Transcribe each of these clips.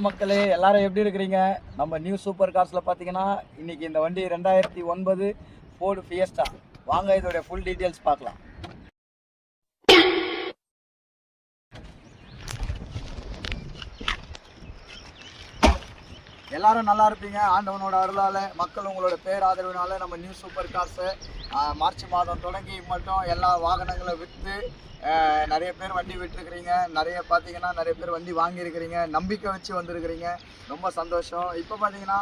மக்களே, எல்லாரும் எப்படி இருக்கிறீங்க? நம்ம நியூ சூப்பர் கார்ஸ்ல பாத்தீங்கன்னா இன்னைக்கு இந்த வண்டி 2009 ஃபோர்டு ஃபியஸ்டா. வாங்க இதோட ஃபுல் டீடைல்ஸ் பார்க்கலாம். எல்லாரும் நல்லா இருப்பீங்க. ஆண்டவனோட அருளால, மக்கள் உங்களோட பேராதரவினால நம்ம நியூ சூப்பர் கார்ஸ் மார்ச் மாதம் தொடங்கி மட்டும் எல்லா வாகனங்களை விற்று நிறைய பேர் வண்டி விட்டுருக்கிறீங்க. நிறைய பேர் வண்டி வாங்கியிருக்கிறீங்க. நம்பிக்கை வச்சு வந்திருக்கிறீங்க. ரொம்ப சந்தோஷம். இப்போ பார்த்தீங்கன்னா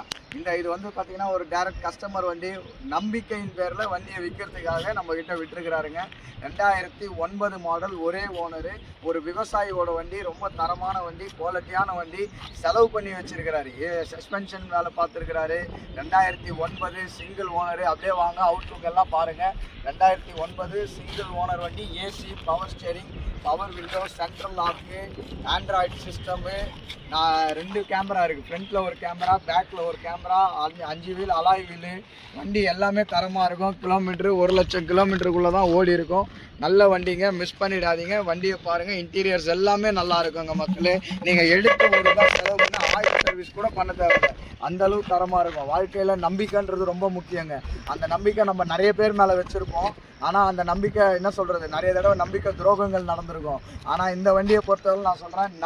இது வந்து பார்த்தீங்கன்னா ஒரு டைரக்ட் கஸ்டமர் வண்டி. நம்பிக்கையின் பேரில் வண்டியை விற்கிறதுக்காக நம்மக்கிட்ட விட்டுருக்கிறாருங்க. 2009 மாடல், ஒரே ஓனரு, ஒரு விவசாயியோட வண்டி. ரொம்ப தரமான வண்டி, குவாலிட்டியான வண்டி. செலவு பண்ணி வச்சிருக்கிறாரு. சஸ்பென்ஷன் வேலை பார்த்துருக்கிறாரு. 2009 சிங்கிள் ஓனரு. அப்படியே வாங்க அவுட்லுக் எல்லாம் பாருங்கள். 2009 சிங்கிள் ஓனர் வண்டி. AC, power steering, power window, central lock, android system. 2 camera இருக்குது. ஃப்ரண்ட்டில் ஒரு கேமரா, பேக்கில் ஒரு கேமரா, 5 வீல் அலாய் வீலு. வண்டி எல்லாமே தரமாக இருக்கும். கிலோமீட்ரு 1 லட்சம் கிலோமீட்டருக்குள்ளே தான் ஓடி இருக்கும். நல்ல வண்டிங்க, மிஸ் பண்ணிடாதீங்க. வண்டியை பாருங்கள். இன்டீரியர்ஸ் எல்லாமே நல்லா இருக்குங்க மக்களே. நீங்கள் எடுத்து ஒரு தான் செலவு பண்ணி ஆயில் சர்வீஸ் கூட பண்ண தேவையில்லை. அந்தளவு தரமாக இருக்கும். வாழ்க்கையில் நம்பிக்கைன்றது ரொம்ப முக்கியங்க. அந்த நம்பிக்கை நம்ம நிறைய பேர் மேலே வச்சுருப்போம். ஆனால் அந்த நம்பிக்கை என்ன சொல்கிறது, நிறைய தடவை நம்பிக்கை துரோகங்கள் நடந்திருக்கும். ஆனால் இந்த வண்டியை பொறுத்தவரை நான் சொல்கிறேன்,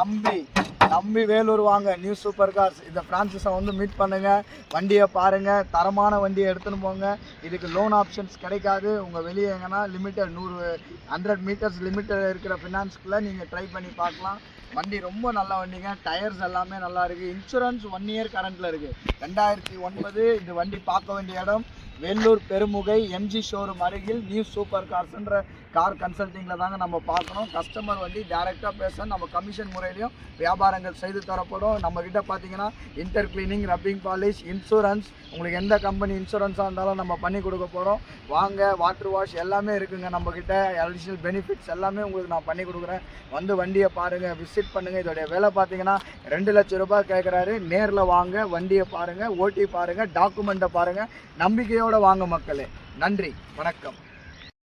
நம்பி வேலூர் வாங்க. New super cars. இந்த ஃப்ரான்சிஸை வந்து மீட் பண்ணுங்கள். வண்டியை பாருங்கள். தரமான வண்டியை எடுத்துன்னு போங்க. இதுக்கு லோன் ஆப்ஷன்ஸ் கிடைக்காது. உங்கள் வெளியே எங்கன்னா லிமிட்டட் 100 மீட்டர்ஸ் லிமிட்டட் இருக்கிற ஃபினான்ஸ்க்குள்ளே நீங்கள் ட்ரை பண்ணி பார்க்கலாம். வண்டி ரொம்ப நல்ல வண்டிங்க. டயர்ஸ் எல்லாமே நல்லா இருக்குது. இன்சூரன்ஸ் 1 இயர் கரண்ட்டில் இருக்குது. 2009. இந்த வண்டி பார்க்க வேண்டிய இடம் வேலூர் பெருமுகை எம்ஜி ஷோரூம் அருகில் நியூ சூப்பர் கார்ஸ்ன்ற கார் கன்சல்ட்டிங்கில் தாங்க நம்ம பார்க்கணும். கஸ்டமர் வண்டி டைரெக்டாக பேச நம்ம கமிஷன் முறையிலையும் வியாபாரங்கள் செய்து தரப்படும். நம்மக்கிட்ட பார்த்தீங்கன்னா inter cleaning, rubbing polish, insurance, உங்களுக்கு எந்த கம்பெனி இன்சூரன்ஸாக இருந்தாலும் நம்ம பண்ணி கொடுக்க போகிறோம். வாங்க, வாட்டர் வாஷ் எல்லாமே இருக்குங்க நம்மக்கிட்ட. அடிஷ்னல் பெனிஃபிட்ஸ் எல்லாமே உங்களுக்கு நான் பண்ணி கொடுக்குறேன். வந்து வண்டியை பாருங்கள், விசிட் பண்ணுங்கள். இதோடைய விலை பார்த்தீங்கன்னா 2 லட்சம் ரூபாய் கேட்குறாரு. நேரில் வாங்க, வண்டியை பாருங்கள், ஓட்டி பாருங்கள், டாக்குமெண்ட்டை பாருங்கள். நம்பிக்கையோடு வாங்க மக்களே. நன்றி, வணக்கம்.